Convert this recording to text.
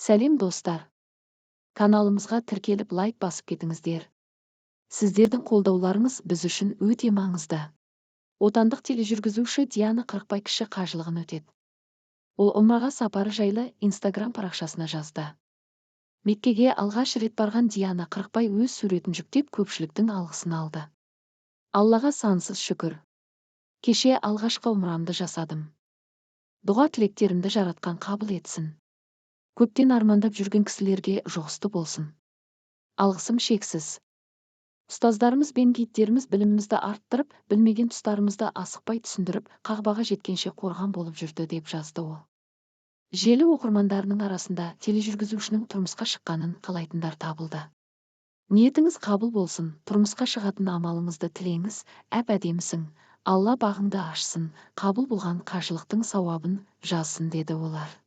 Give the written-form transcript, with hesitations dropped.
Сәлем достар. Каналымызға тіркеліп лайк басып кетіңіздер. Сіздердің қолдауларыңыз біз үшін өте маңызды. Отандық тележүргізуші Диана Қырықбай кіші қажылығын өтеді. Ол Умраға сапары жайлы Instagram парақшасына жазды. Меккеге алғаш рет барған Диана Қырықбай өз суретін жүктеп көпшіліктің алғысын алды. Аллаға сансыз шүкір. Кеше алғашқы умрамды жасадым. Дұға тілектерімді жаратқан қабыл етсін. Көптен армандап жүрген кісілерге жұғысты болсын. Алғысым шексіз. Ұстаздарымыз бен гидтеріміз білімімізді арттырып, білмеген тұстарымызды асықпай түсіндіріп, қағбаға жеткенше қорған болып жүрді, деп жазды ол. Желі оқырмандарының арасында тележүргізушінің тұрмысқа шыққанын қалайтындар табылды. Ниетіңіз қабыл болсын, тұрмысқа шығатын амалыңызды тілеңіз, әп-әдемісің, Алла бағыңды ашсын, қабыл болған қажылықтың сауабын жазсын, деді олар.